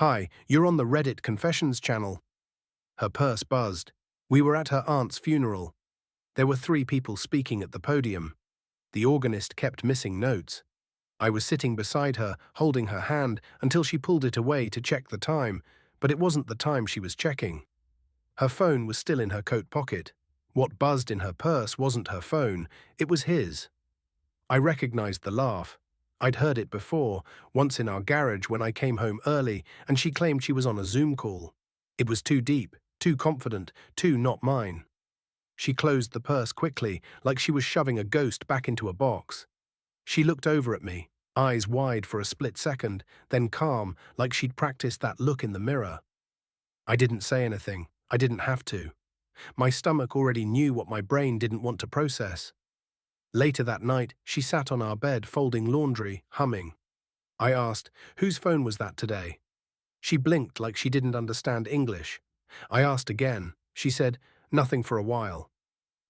Hi, you're on the Reddit Confessions channel. Her purse buzzed. We were at her aunt's funeral. There were 3 people speaking at the podium. The organist kept missing notes. I was sitting beside her, holding her hand, until she pulled it away to check the time, but it wasn't the time she was checking. Her phone was still in her coat pocket. What buzzed in her purse wasn't her phone, it was his. I recognized the laugh. I'd heard it before, once in our garage when I came home early and she claimed she was on a Zoom call. It was too deep, too confident, too not mine. She closed the purse quickly, like she was shoving a ghost back into a box. She looked over at me, eyes wide for a split second, then calm, like she'd practiced that look in the mirror. I didn't say anything. I didn't have to. My stomach already knew what my brain didn't want to process. Later that night, she sat on our bed folding laundry, humming. I asked, "Whose phone was that today?" She blinked like she didn't understand English. I asked again. She said, "Nothing for a while."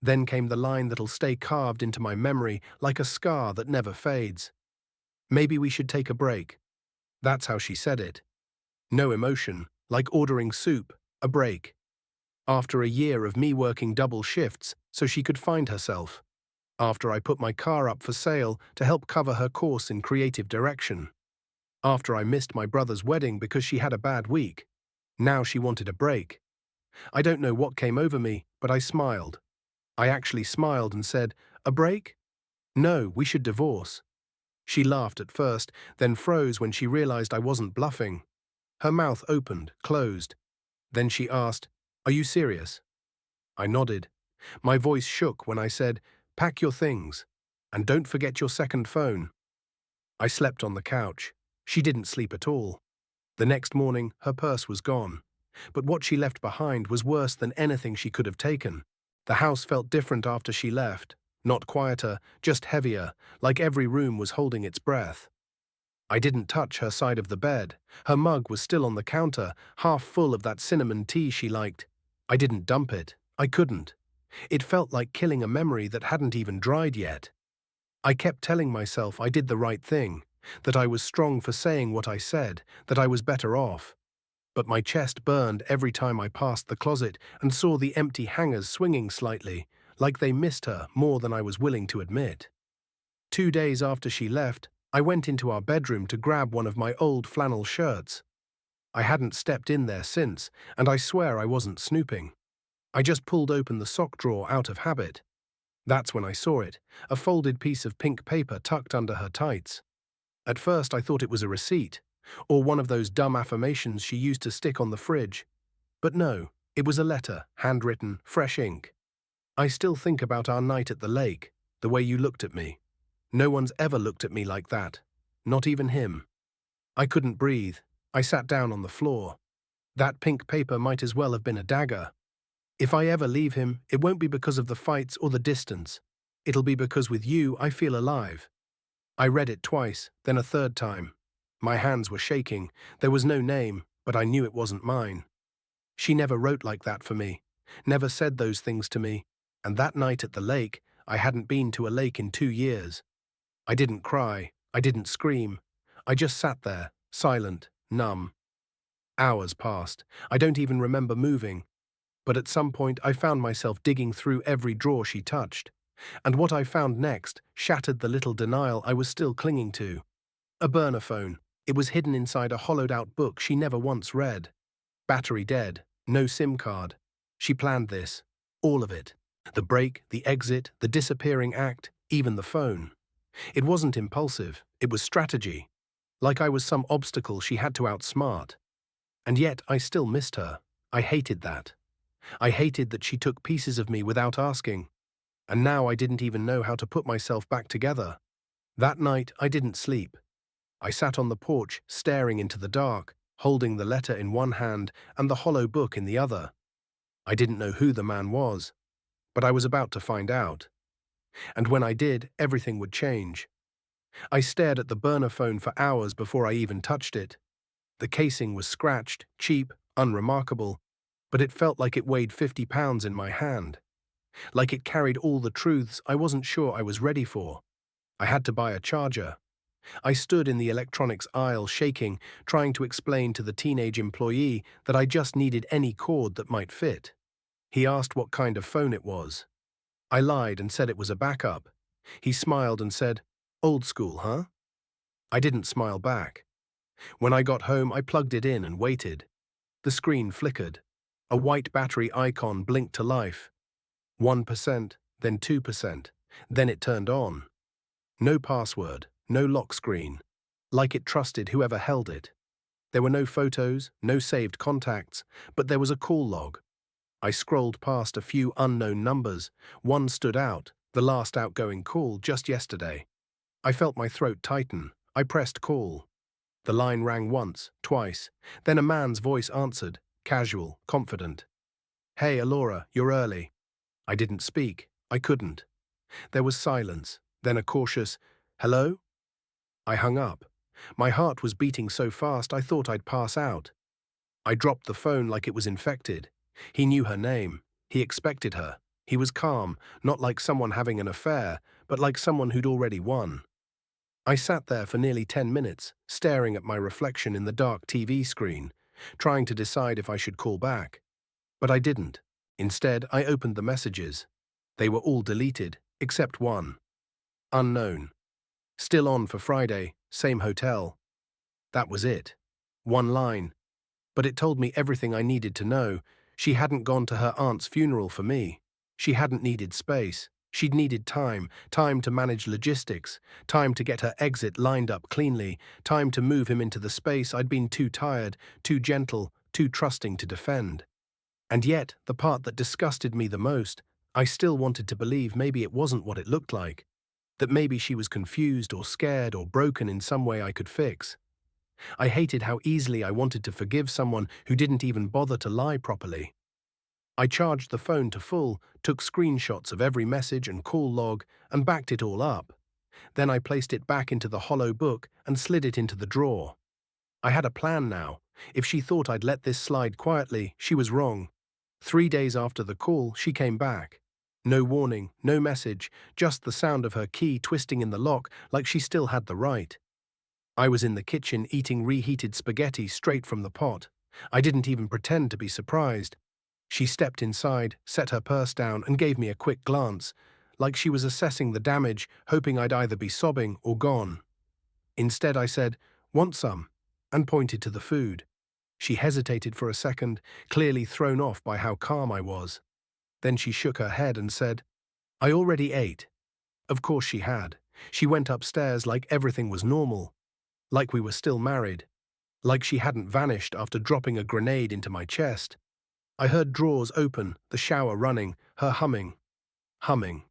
Then came the line that'll stay carved into my memory like a scar that never fades. "Maybe we should take a break." That's how she said it. No emotion, like ordering soup, a break. After a year of me working double shifts so she could find herself. After I put my car up for sale to help cover her course in creative direction. After I missed my brother's wedding because she had a bad week. Now she wanted a break. I don't know what came over me, but I smiled. I actually smiled and said, "A break? No, we should divorce." She laughed at first, then froze when she realized I wasn't bluffing. Her mouth opened, closed. Then she asked, "Are you serious?" I nodded. My voice shook when I said, "Pack your things. And don't forget your second phone." I slept on the couch. She didn't sleep at all. The next morning, her purse was gone. But what she left behind was worse than anything she could have taken. The house felt different after she left. Not quieter, just heavier, like every room was holding its breath. I didn't touch her side of the bed. Her mug was still on the counter, half full of that cinnamon tea she liked. I didn't dump it. I couldn't. It felt like killing a memory that hadn't even dried yet. I kept telling myself I did the right thing, that I was strong for saying what I said, that I was better off. But my chest burned every time I passed the closet and saw the empty hangers swinging slightly, like they missed her more than I was willing to admit. 2 days after she left, I went into our bedroom to grab one of my old flannel shirts. I hadn't stepped in there since, and I swear I wasn't snooping. I just pulled open the sock drawer out of habit. That's when I saw it, a folded piece of pink paper tucked under her tights. At first I thought it was a receipt, or one of those dumb affirmations she used to stick on the fridge. But no, it was a letter, handwritten, fresh ink. "I still think about our night at the lake, the way you looked at me. No one's ever looked at me like that, not even him." I couldn't breathe. I sat down on the floor. That pink paper might as well have been a dagger. If I ever leave him, it won't be because of the fights or the distance. It'll be because with you I feel alive. I read it twice, then a third time. My hands were shaking. There was no name, but I knew it wasn't mine. She never wrote like that for me, never said those things to me, and that night at the lake, I hadn't been to a lake in 2 years. I didn't cry, I didn't scream. I just sat there, silent, numb. Hours passed. I don't even remember moving. But at some point I found myself digging through every drawer she touched. And what I found next shattered the little denial I was still clinging to. A burner phone. It was hidden inside a hollowed-out book she never once read. Battery dead. No SIM card. She planned this. All of it. The break, the exit, the disappearing act, even the phone. It wasn't impulsive. It was strategy. Like I was some obstacle she had to outsmart. And yet I still missed her. I hated that. I hated that she took pieces of me without asking. And now I didn't even know how to put myself back together. That night I didn't sleep. I sat on the porch, staring into the dark, holding the letter in one hand and the hollow book in the other. I didn't know who the man was, but I was about to find out. And when I did, everything would change. I stared at the burner phone for hours before I even touched it. The casing was scratched, cheap, unremarkable, but it felt like it weighed 50 pounds in my hand. Like it carried all the truths I wasn't sure I was ready for. I had to buy a charger. I stood in the electronics aisle shaking, trying to explain to the teenage employee that I just needed any cord that might fit. He asked what kind of phone it was. I lied and said it was a backup. He smiled and said, "Old school, huh?" I didn't smile back. When I got home, I plugged it in and waited. The screen flickered. A white battery icon blinked to life. 1%, then 2%, then it turned on. No password, no lock screen. Like it trusted whoever held it. There were no photos, no saved contacts, but there was a call log. I scrolled past a few unknown numbers. One stood out, the last outgoing call just yesterday. I felt my throat tighten. I pressed call. The line rang once, twice. Then a man's voice answered, casual, confident. "Hey, Alora, you're early." I didn't speak. I couldn't. There was silence, then a cautious, "Hello?" I hung up. My heart was beating so fast I thought I'd pass out. I dropped the phone like it was infected. He knew her name. He expected her. He was calm, not like someone having an affair, but like someone who'd already won. I sat there for nearly 10 minutes, staring at my reflection in the dark TV screen, trying to decide if I should call back. But I didn't. Instead, I opened the messages. They were all deleted, except one. Unknown. Still on for Friday, same hotel. That was it. One line. But it told me everything I needed to know. She hadn't gone to her aunt's funeral for me. She hadn't needed space. She'd needed time to manage logistics, time to get her exit lined up cleanly, time to move him into the space I'd been too tired, too gentle, too trusting to defend. And yet, the part that disgusted me the most, I still wanted to believe maybe it wasn't what it looked like, that maybe she was confused or scared or broken in some way I could fix. I hated how easily I wanted to forgive someone who didn't even bother to lie properly. I charged the phone to full, took screenshots of every message and call log, and backed it all up. Then I placed it back into the hollow book and slid it into the drawer. I had a plan now. If she thought I'd let this slide quietly, she was wrong. 3 days after the call, she came back. No warning, no message, just the sound of her key twisting in the lock like she still had the right. I was in the kitchen eating reheated spaghetti straight from the pot. I didn't even pretend to be surprised. She stepped inside, set her purse down, and gave me a quick glance, like she was assessing the damage, hoping I'd either be sobbing or gone. Instead, I said, "Want some?" and pointed to the food. She hesitated for a second, clearly thrown off by how calm I was. Then she shook her head and said, "I already ate." Of course she had. She went upstairs like everything was normal, like we were still married, like she hadn't vanished after dropping a grenade into my chest. I heard drawers open, the shower running, her humming. Humming.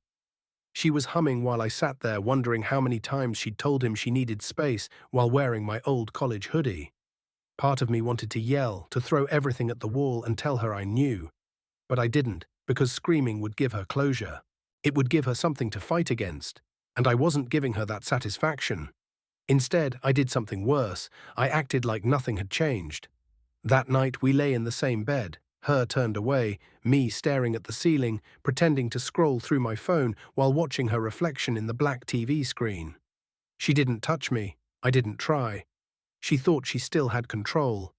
She was humming while I sat there wondering how many times she'd told him she needed space while wearing my old college hoodie. Part of me wanted to yell, to throw everything at the wall and tell her I knew. But I didn't, because screaming would give her closure. It would give her something to fight against, and I wasn't giving her that satisfaction. Instead, I did something worse. I acted like nothing had changed. That night, we lay in the same bed, her turned away, me staring at the ceiling, pretending to scroll through my phone while watching her reflection in the black TV screen. She didn't touch me. I didn't try. She thought she still had control.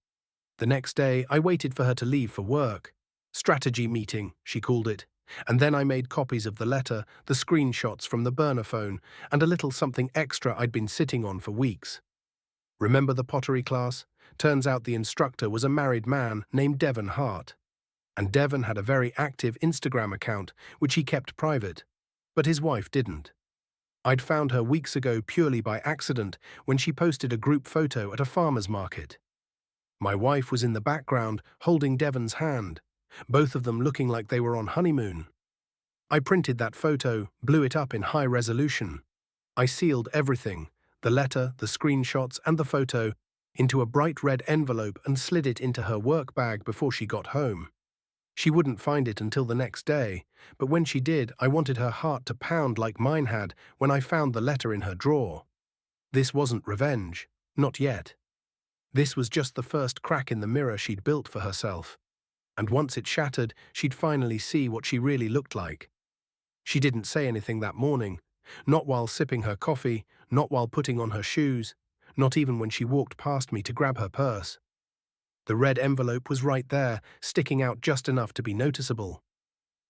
The next day, I waited for her to leave for work. Strategy meeting, she called it. And then I made copies of the letter, the screenshots from the burner phone, and a little something extra I'd been sitting on for weeks. Remember the pottery class? Turns out the instructor was a married man named Devon Hart. And Devon had a very active Instagram account, which he kept private. But his wife didn't. I'd found her weeks ago purely by accident when she posted a group photo at a farmer's market. My wife was in the background, holding Devon's hand, both of them looking like they were on honeymoon. I printed that photo, blew it up in high resolution. I sealed everything, the letter, the screenshots, and the photo, into a bright red envelope and slid it into her work bag before she got home. She wouldn't find it until the next day, but when she did, I wanted her heart to pound like mine had when I found the letter in her drawer. This wasn't revenge, not yet. This was just the first crack in the mirror she'd built for herself. And once it shattered, she'd finally see what she really looked like. She didn't say anything that morning, Not while sipping her coffee, not while putting on her shoes, not even when she walked past me to grab her purse. The red envelope was right there, sticking out just enough to be noticeable.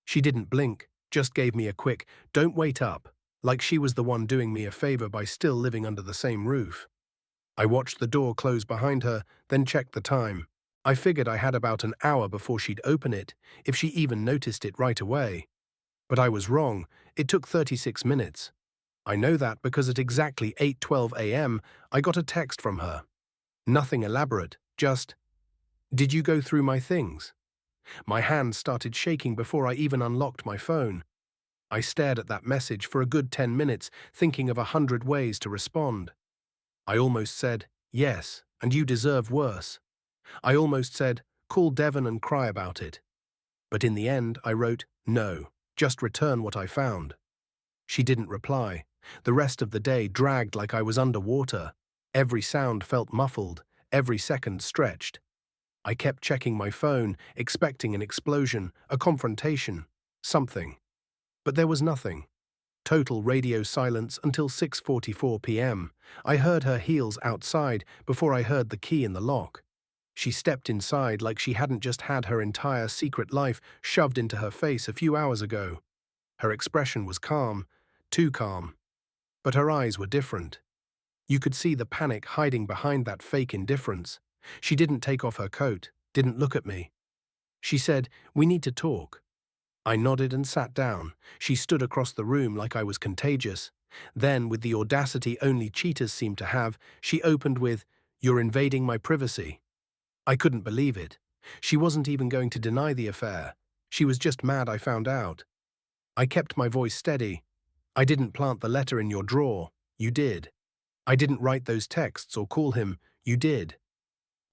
She didn't blink, just gave me a quick, "Don't wait up," like she was the one doing me a favor by still living under the same roof. I watched the door close behind her, then checked the time. I figured I had about an hour before she'd open it, if she even noticed it right away. But I was wrong. It took 36 minutes. I know that because at exactly 8:12 a.m., I got a text from her. Nothing elaborate, just, "Did you go through my things?" My hand started shaking before I even unlocked my phone. I stared at that message for a good 10 minutes, thinking of 100 ways to respond. I almost said, "Yes, and you deserve worse." I almost said, "Call Devon and cry about it." But in the end, I wrote, "No, just return what I found." She didn't reply. The rest of the day dragged like I was underwater. Every sound felt muffled, every second stretched. I kept checking my phone, expecting an explosion, a confrontation, something. But there was nothing. Total radio silence until 6:44 p.m. I heard her heels outside before I heard the key in the lock. She stepped inside like she hadn't just had her entire secret life shoved into her face a few hours ago. Her expression was calm, too calm. But her eyes were different. You could see the panic hiding behind that fake indifference. She didn't take off her coat, didn't look at me. She said, "We need to talk." I nodded and sat down. She stood across the room like I was contagious. Then, with the audacity only cheaters seem to have, she opened with, "You're invading my privacy." I couldn't believe it. She wasn't even going to deny the affair. She was just mad I found out. I kept my voice steady. "I didn't plant the letter in your drawer. You did. I didn't write those texts or call him. You did.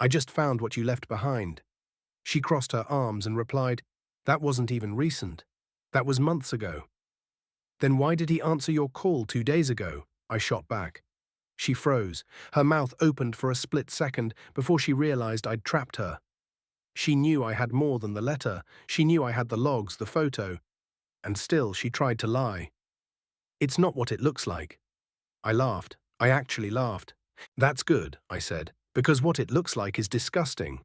I just found what you left behind." She crossed her arms and replied, "That wasn't even recent. That was months ago." "Then why did he answer your call 2 days ago?" I shot back. She froze. Her mouth opened for a split second before she realized I'd trapped her. She knew I had more than the letter. She knew I had the logs, the photo. And still she tried to lie. "It's not what it looks like." I laughed. I actually laughed. "That's good," I said, "because what it looks like is disgusting."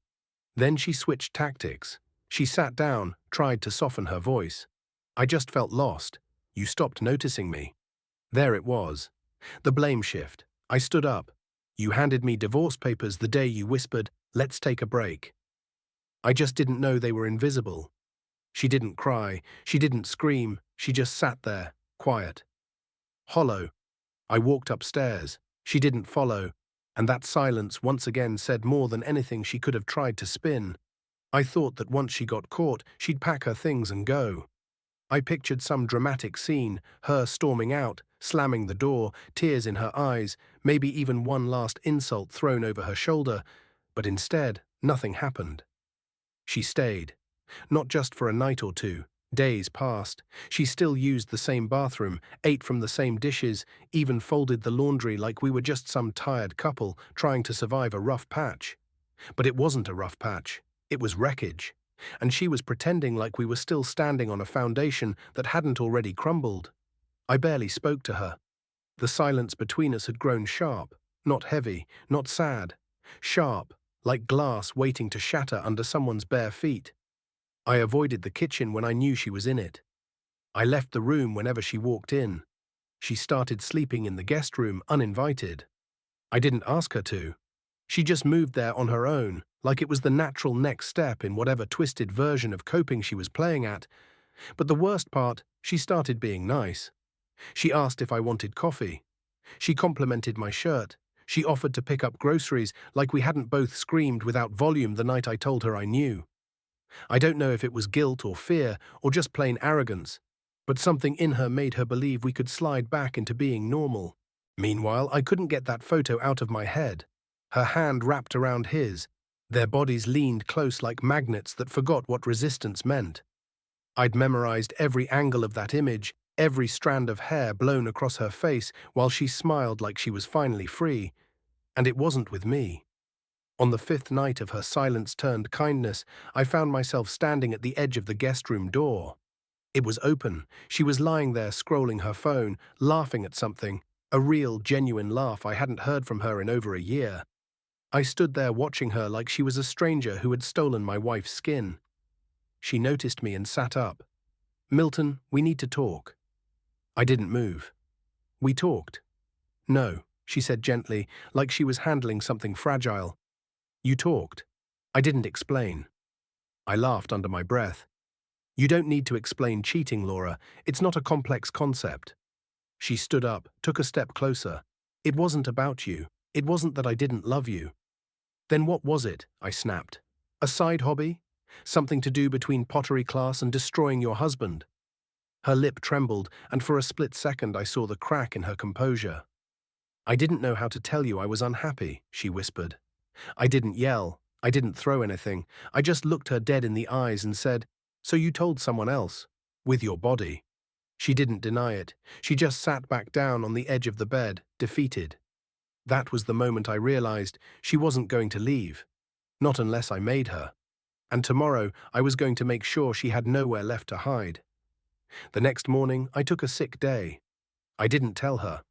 Then she switched tactics. She sat down, tried to soften her voice. "I just felt lost. You stopped noticing me." There it was. The blame shift. I stood up. "You handed me divorce papers the day you whispered, 'Let's take a break.' I just didn't know they were invisible." She didn't cry. She didn't scream. She just sat there, quiet. Hollow. I walked upstairs. She didn't follow. And that silence once again said more than anything she could have tried to spin. I thought that once she got caught, she'd pack her things and go. I pictured some dramatic scene, her storming out, slamming the door, tears in her eyes, maybe even one last insult thrown over her shoulder, but instead, nothing happened. She stayed. Not just for a night or two. Days passed. She still used the same bathroom, ate from the same dishes, even folded the laundry like we were just some tired couple trying to survive a rough patch. But it wasn't a rough patch. It was wreckage. And she was pretending like we were still standing on a foundation that hadn't already crumbled. I barely spoke to her. The silence between us had grown sharp, not heavy, not sad. Sharp, like glass waiting to shatter under someone's bare feet. I avoided the kitchen when I knew she was in it. I left the room whenever she walked in. She started sleeping in the guest room uninvited. I didn't ask her to. She just moved there on her own, like it was the natural next step in whatever twisted version of coping she was playing at. But the worst part, she started being nice. She asked if I wanted coffee. She complimented my shirt. She offered to pick up groceries like we hadn't both screamed without volume the night I told her I knew. I don't know if it was guilt or fear or just plain arrogance, but something in her made her believe we could slide back into being normal. Meanwhile, I couldn't get that photo out of my head. Her hand wrapped around his. Their bodies leaned close like magnets that forgot what resistance meant. I'd memorized every angle of that image, every strand of hair blown across her face while she smiled like she was finally free. And it wasn't with me. On the 5th night of her silence-turned kindness, I found myself standing at the edge of the guest room door. It was open. She was lying there scrolling her phone, laughing at something, a real, genuine laugh I hadn't heard from her in over a year. I stood there watching her like she was a stranger who had stolen my wife's skin. She noticed me and sat up. "Milton, we need to talk." I didn't move. "We talked." "No," she said gently, like she was handling something fragile. "You talked." I didn't explain. I laughed under my breath. "You don't need to explain cheating, Laura. It's not a complex concept." She stood up, took a step closer. "It wasn't about you. It wasn't that I didn't love you." "Then what was it?" I snapped. "A side hobby? Something to do between pottery class and destroying your husband?" Her lip trembled, and for a split second I saw the crack in her composure. "I didn't know how to tell you I was unhappy," she whispered. I didn't yell. I didn't throw anything. I just looked her dead in the eyes and said, "So you told someone else? With your body?" She didn't deny it. She just sat back down on the edge of the bed, defeated. That was the moment I realized she wasn't going to leave. Not unless I made her. And tomorrow I was going to make sure she had nowhere left to hide. The next morning I took a sick day. I didn't tell her.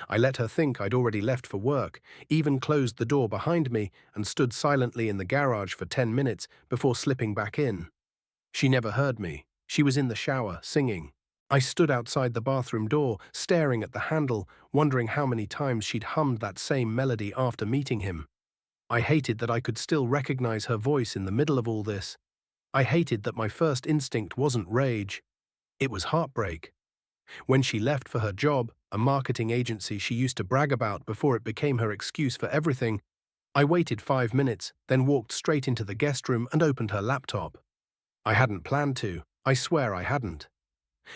I let her think I'd already left for work, even closed the door behind me and stood silently in the garage for 10 minutes before slipping back in. She never heard me. She was in the shower, singing. I stood outside the bathroom door, staring at the handle, wondering how many times she'd hummed that same melody after meeting him. I hated that I could still recognize her voice in the middle of all this. I hated that my first instinct wasn't rage. It was heartbreak. When she left for her job, a marketing agency she used to brag about before it became her excuse for everything, I waited 5 minutes, then walked straight into the guest room and opened her laptop. I hadn't planned to. I swear I hadn't.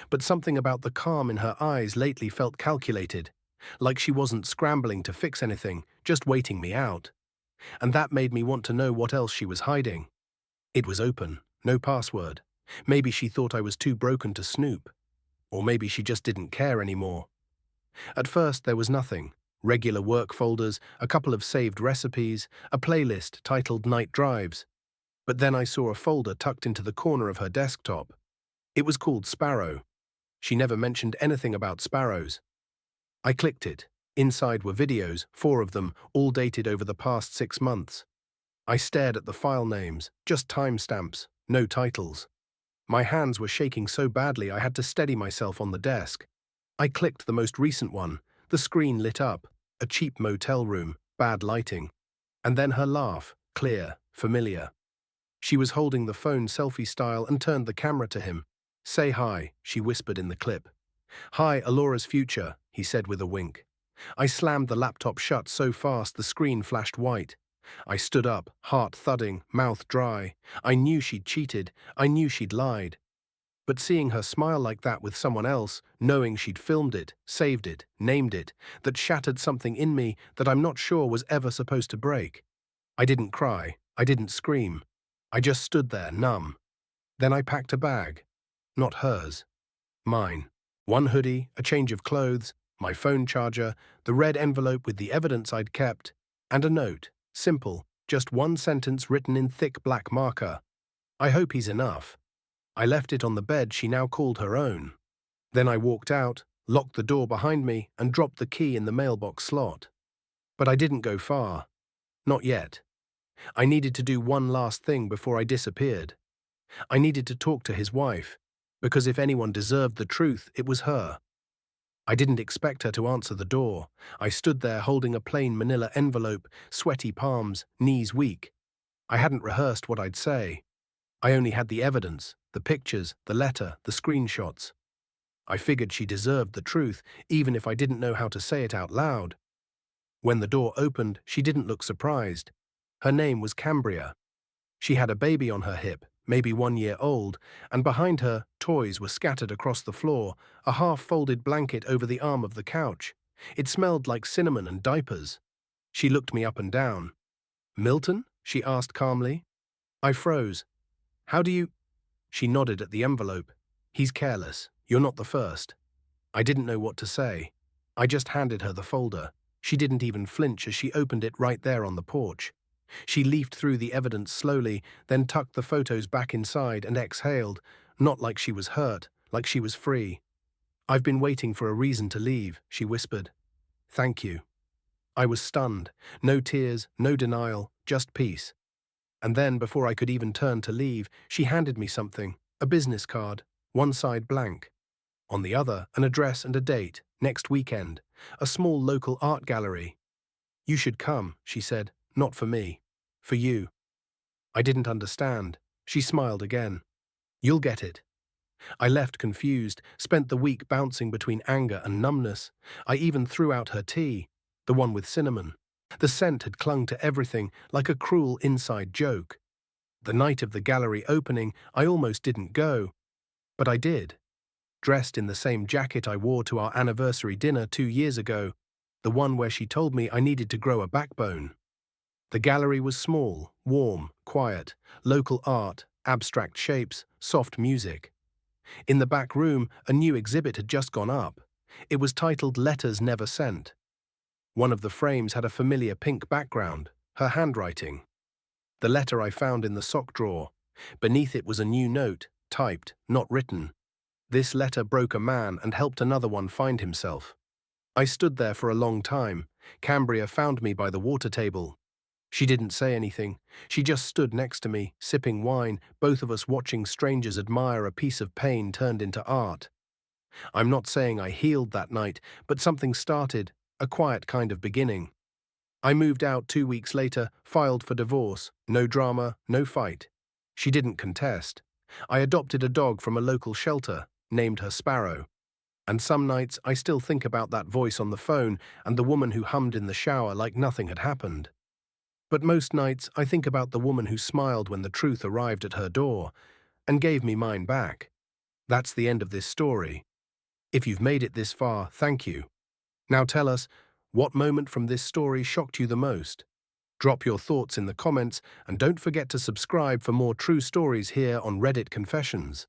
But something about the calm in her eyes lately felt calculated, like she wasn't scrambling to fix anything, just waiting me out. And that made me want to know what else she was hiding. It was open, no password. Maybe she thought I was too broken to snoop. Or maybe she just didn't care anymore. At first there was nothing. Regular work folders, a couple of saved recipes, a playlist titled Night Drives. But then I saw a folder tucked into the corner of her desktop. It was called Sparrow. She never mentioned anything about sparrows. I clicked it. Inside were videos, 4 of them, all dated over the past 6 months. I stared at the file names, just timestamps, no titles. My hands were shaking so badly I had to steady myself on the desk. I clicked the most recent one. The screen lit up. A cheap motel room, bad lighting. And then her laugh, clear, familiar. She was holding the phone selfie style and turned the camera to him. "Say hi," she whispered in the clip. "Hi, Alora's future," he said with a wink. I slammed the laptop shut so fast the screen flashed white. I stood up, heart thudding, mouth dry. I knew she'd cheated. I knew she'd lied. But seeing her smile like that with someone else, knowing she'd filmed it, saved it, named it, that shattered something in me that I'm not sure was ever supposed to break. I didn't cry. I didn't scream. I just stood there, numb. Then I packed a bag. Not hers. Mine. One hoodie, a change of clothes, my phone charger, the red envelope with the evidence I'd kept, and a note. Simple, just one sentence written in thick black marker. "I hope he's enough." I left it on the bed she now called her own. Then I walked out, locked the door behind me, and dropped the key in the mailbox slot. But I didn't go far. Not yet. I needed to do one last thing before I disappeared. I needed to talk to his wife, because if anyone deserved the truth, it was her. I didn't expect her to answer the door. I stood there holding a plain manila envelope, sweaty palms, knees weak. I hadn't rehearsed what I'd say. I only had the evidence, the pictures, the letter, the screenshots. I figured she deserved the truth, even if I didn't know how to say it out loud. When the door opened, she didn't look surprised. Her name was Cambria. She had a baby on her hip, maybe 1 year old, and behind her, toys were scattered across the floor, a half-folded blanket over the arm of the couch. It smelled like cinnamon and diapers. She looked me up and down. "Milton?" she asked calmly. I froze. "How do you—" She nodded at the envelope. "He's careless. You're not the first." I didn't know what to say. I just handed her the folder. She didn't even flinch as she opened it right there on the porch. She leafed through the evidence slowly, then tucked the photos back inside and exhaled, not like she was hurt, like she was free. "I've been waiting for a reason to leave," she whispered. "Thank you." I was stunned. No tears, no denial, just peace. And then, before I could even turn to leave, she handed me something, a business card, one side blank. On the other, an address and a date, next weekend, a small local art gallery. "You should come," she said, "not for me, for you." I didn't understand. She smiled again. "You'll get it." I left confused, spent the week bouncing between anger and numbness. I even threw out her tea, the one with cinnamon. The scent had clung to everything like a cruel inside joke. The night of the gallery opening, I almost didn't go. But I did. Dressed in the same jacket I wore to our anniversary dinner 2 years ago, the one where she told me I needed to grow a backbone. The gallery was small, warm, quiet, local art, abstract shapes, soft music. In the back room, a new exhibit had just gone up. It was titled Letters Never Sent. One of the frames had a familiar pink background, her handwriting. The letter I found in the sock drawer. Beneath it was a new note, typed, not written. This letter broke a man and helped another one find himself. I stood there for a long time. Cambria found me by the water table. She didn't say anything. She just stood next to me, sipping wine, both of us watching strangers admire a piece of pain turned into art. I'm not saying I healed that night, but something started, a quiet kind of beginning. I moved out 2 weeks later, filed for divorce. No drama, no fight. She didn't contest. I adopted a dog from a local shelter, named her Sparrow. And some nights I still think about that voice on the phone and the woman who hummed in the shower like nothing had happened. But most nights I think about the woman who smiled when the truth arrived at her door and gave me mine back. That's the end of this story. If you've made it this far, thank you. Now tell us, what moment from this story shocked you the most? Drop your thoughts in the comments and don't forget to subscribe for more true stories here on Reddit Confessions.